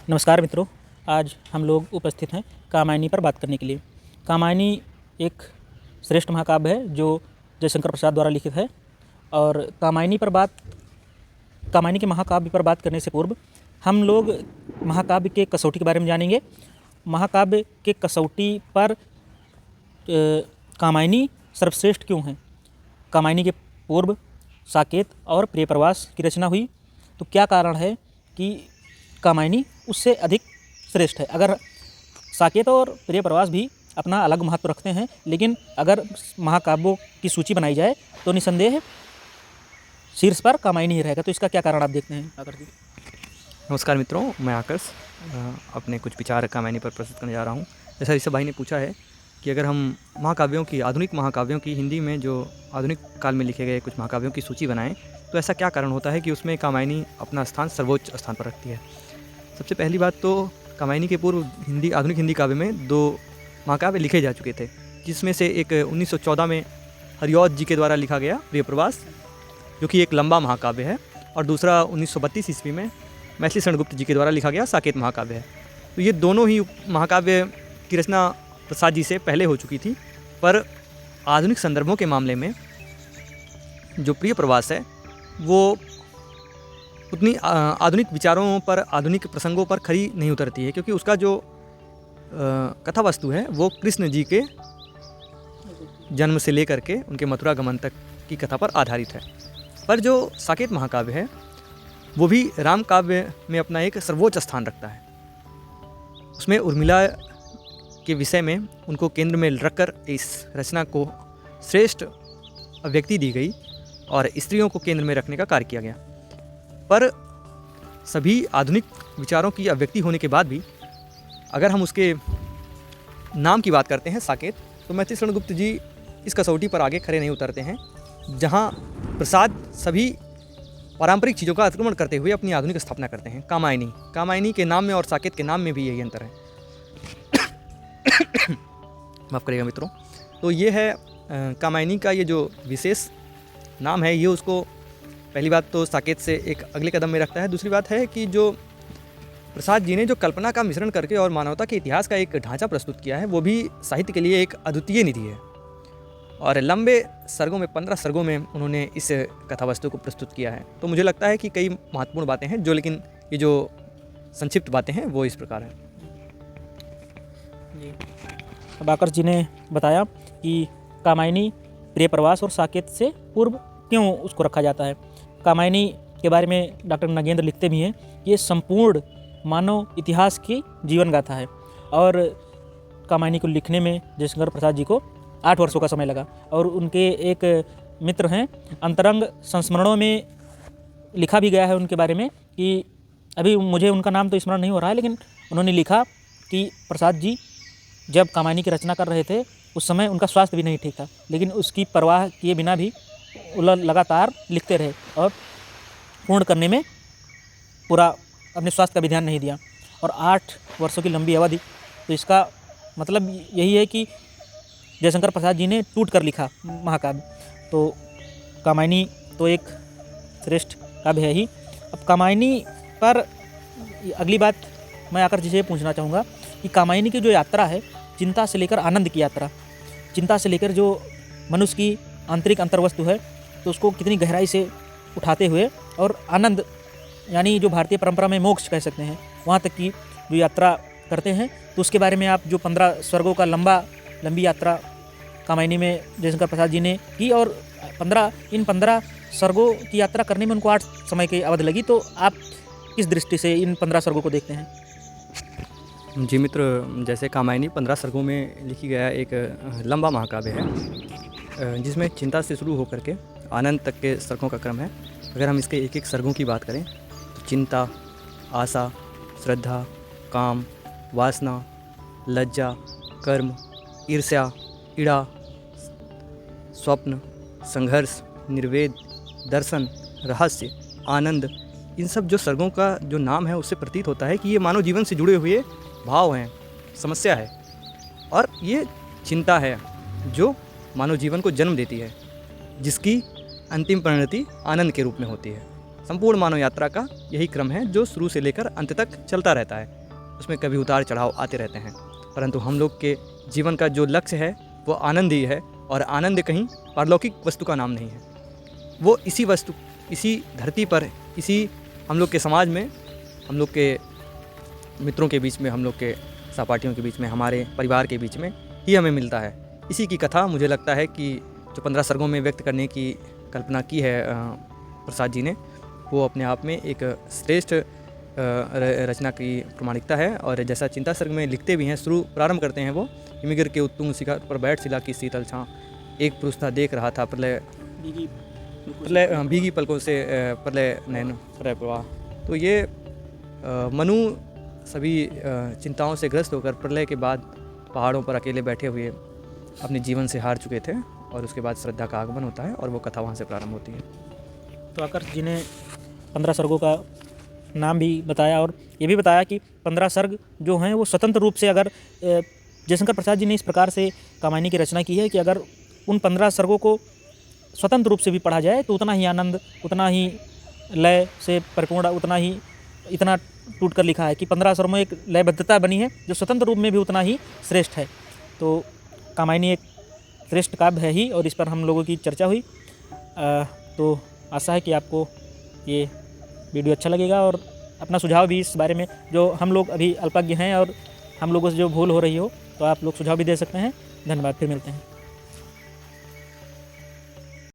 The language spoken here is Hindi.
नमस्कार मित्रों, आज हम लोग उपस्थित हैं कामायनी पर बात करने के लिए। कामायनी एक श्रेष्ठ महाकाव्य है जो जयशंकर प्रसाद द्वारा लिखित है। और कामायनी के महाकाव्य पर बात करने से पूर्व हम लोग महाकाव्य के कसौटी के बारे में जानेंगे। महाकाव्य के कसौटी पर कामायनी सर्वश्रेष्ठ क्यों है? कामायनी के पूर्व साकेत और प्रियप्रवास की रचना हुई, तो क्या कारण है कि कामायनी उससे अधिक श्रेष्ठ है? अगर साकेत और प्रियप्रवास भी अपना अलग महत्व रखते हैं, लेकिन अगर महाकाव्यों की सूची बनाई जाए तो निसंदेह शीर्ष पर कामायनी ही रहेगा। तो इसका क्या कारण आप देखते हैं आकर्ष जी? नमस्कार मित्रों, मैं आकर्ष अपने कुछ विचार कामायनी पर प्रस्तुत करने जा रहा हूँ। जैसा ऋषभ भाई ने पूछा है कि अगर हम आधुनिक महाकाव्यों की हिंदी में जो आधुनिक काल में लिखे गए कुछ महाकाव्यों की सूची बनाएं, तो ऐसा क्या कारण होता है कि उसमें कामायनी अपना स्थान सर्वोच्च स्थान पर रखती है। सबसे पहली बात तो कामायनी के पूर्व आधुनिक हिंदी काव्य में 2 महाकाव्य लिखे जा चुके थे, जिसमें से एक 1914 में हरिऔध जी के द्वारा लिखा गया प्रियप्रवास, जो कि एक लंबा महाकाव्य है, और दूसरा 1932 ईस्वी में मैथिली शरण गुप्त जी के द्वारा लिखा गया साकेत महाकाव्य है। तो ये दोनों ही महाकाव्य की रचना प्रसाद जी से पहले हो चुकी थी, पर आधुनिक संदर्भों के मामले में जो प्रियप्रवास है वो उतनी आधुनिक विचारों पर, आधुनिक प्रसंगों पर खरी नहीं उतरती है, क्योंकि उसका जो कथा वस्तु है वो कृष्ण जी के जन्म से लेकर के उनके मथुरा गमन तक की कथा पर आधारित है। पर जो साकेत महाकाव्य है वो भी राम काव्य में अपना एक सर्वोच्च स्थान रखता है। उसमें उर्मिला के विषय में उनको केंद्र में रखकर इस रचना को श्रेष्ठ अभिव्यक्ति दी गई और स्त्रियों को केंद्र में रखने का कार्य किया गया। पर सभी आधुनिक विचारों की अभिव्यक्ति होने के बाद भी अगर हम उसके नाम की बात करते हैं साकेत, तो मैथिली शरण गुप्त जी इस कसौटी पर आगे खड़े नहीं उतरते हैं, जहां प्रसाद सभी पारंपरिक चीज़ों का अतिक्रमण करते हुए अपनी आधुनिक स्थापना करते हैं। कामायनी के नाम में और साकेत के नाम में भी यही अंतर है। माफ़ करिएगा मित्रों। तो ये है कामायनी का ये जो विशेष नाम है, ये उसको पहली बात तो साकेत से एक अगले कदम में रखता है। दूसरी बात है कि जो प्रसाद जी ने जो कल्पना का मिश्रण करके और मानवता के इतिहास का एक ढांचा प्रस्तुत किया है, वो भी साहित्य के लिए एक अद्वितीय निधि है। और लंबे सर्गों में 15 सर्गों में उन्होंने इस कथावस्तु को प्रस्तुत किया है। तो मुझे लगता है कि कई महत्वपूर्ण बातें हैं लेकिन ये जो संक्षिप्त बातें हैं वो इस प्रकार हैं। जी, अब आकर्ष जी ने बताया कि कामायनी प्रियप्रवास और साकेत से पूर्व क्यों उसको रखा जाता है। कामायनी के बारे में डॉक्टर नगेंद्र लिखते भी हैं, ये संपूर्ण मानव इतिहास की जीवन गाथा है। और कामायनी को लिखने में जयशंकर प्रसाद जी को 8 वर्षों का समय लगा। और उनके एक मित्र हैं, अंतरंग संस्मरणों में लिखा भी गया है उनके बारे में कि अभी मुझे उनका नाम तो स्मरण नहीं हो रहा है, लेकिन उन्होंने लिखा कि प्रसाद जी जब कामायनी की रचना कर रहे थे उस समय उनका स्वास्थ्य भी नहीं ठीक था, लेकिन उसकी परवाह किए बिना भी लगातार लिखते रहे और पूर्ण करने में पूरा अपने स्वास्थ्य का भी ध्यान नहीं दिया। और 8 वर्षों की लंबी अवधि, तो इसका मतलब यही है कि जयशंकर प्रसाद जी ने टूट कर लिखा महाकाव्य। तो कामायनी तो एक श्रेष्ठ काव्य है ही। अब कामायनी पर अगली बात मैं आकर जिसे पूछना चाहूँगा कि कामायनी की जो यात्रा है, चिंता से लेकर आनंद की यात्रा, चिंता से लेकर जो मनुष्य की आंतरिक अंतर्वस्तु है, तो उसको कितनी गहराई से उठाते हुए और आनंद, यानी जो भारतीय परंपरा में मोक्ष कह सकते हैं, वहाँ तक की जो यात्रा करते हैं, तो उसके बारे में आप जो 15 स्वर्गों का लंबी यात्रा कामायनी में जयशंकर प्रसाद जी ने की, और 15 स्वर्गों की यात्रा करने में उनको 8 समय की अवधि लगी। तो आप किस दृष्टि से इन 15 स्वर्गों को देखते हैं? जी मित्र, जैसे कामायनी 15 सर्गों में लिखी गया एक लंबा महाकाव्य है, जिसमें चिंता से शुरू होकर के आनंद तक के सर्गों का क्रम है। अगर हम इसके एक सर्गों की बात करें तो चिंता, आशा, श्रद्धा, काम, वासना, लज्जा, कर्म, ईर्ष्या, ईड़ा, स्वप्न, संघर्ष, निर्वेद, दर्शन, रहस्य, आनंद, इन सब जो सर्गों का जो नाम है उससे प्रतीत होता है कि ये मानव जीवन से जुड़े हुए भाव हैं, समस्या है, और ये चिंता है जो मानव जीवन को जन्म देती है, जिसकी अंतिम परिणति आनंद के रूप में होती है। संपूर्ण मानव यात्रा का यही क्रम है जो शुरू से लेकर अंत तक चलता रहता है। उसमें कभी उतार चढ़ाव आते रहते हैं, परंतु हम लोग के जीवन का जो लक्ष्य है वो आनंद ही है, और आनंद कहीं पारलौकिक वस्तु का नाम नहीं है। वो इसी वस्तु, इसी धरती पर, इसी हम लोग के समाज में, हम लोग के मित्रों के बीच में, हम लोग के सहपाठियों के बीच में, हमारे परिवार के बीच में ही हमें मिलता है। इसी की कथा मुझे लगता है कि जो 15 सर्गों में व्यक्त करने की कल्पना की है प्रसाद जी ने, वो अपने आप में एक श्रेष्ठ रचना की प्रामाणिकता है। और जैसा चिंता सर्ग में लिखते भी हैं, शुरू प्रारंभ करते हैं वो, हिमगिर के उत्तुंग शिखर पर बैठ शिला की शीतल छाँ, एक पुरुष था देख रहा था प्रलय भीगी पलकों से प्रलय नयन प्रलय प्रवाह। तो ये मनु सभी चिंताओं से ग्रस्त होकर प्रलय के बाद पहाड़ों पर अकेले बैठे हुए अपने जीवन से हार चुके थे, और उसके बाद श्रद्धा का आगमन होता है और वो कथा वहाँ से प्रारंभ होती है। तो आकर्ष जी ने 15 सर्गों का नाम भी बताया, और ये भी बताया कि 15 सर्ग जो हैं वो स्वतंत्र रूप से, अगर जयशंकर प्रसाद जी ने इस प्रकार से कामायनी की रचना की है कि अगर उन 15 सर्गों को स्वतंत्र रूप से भी पढ़ा जाए तो उतना ही आनंद, उतना ही लय से परिपूर्ण, उतना ही इतना टूट कर लिखा है कि 15 स्वरों में एक लयबद्धता बनी है जो स्वतंत्र रूप में भी उतना ही श्रेष्ठ है। तो कामायनी एक श्रेष्ठ काव्य है ही, और इस पर हम लोगों की चर्चा हुई। तो आशा है कि आपको ये वीडियो अच्छा लगेगा, और अपना सुझाव भी इस बारे में, जो हम लोग अभी अल्पज्ञ हैं और हम लोगों से जो भूल हो रही हो, तो आप लोग सुझाव भी दे सकते हैं। धन्यवाद, फिर मिलते हैं।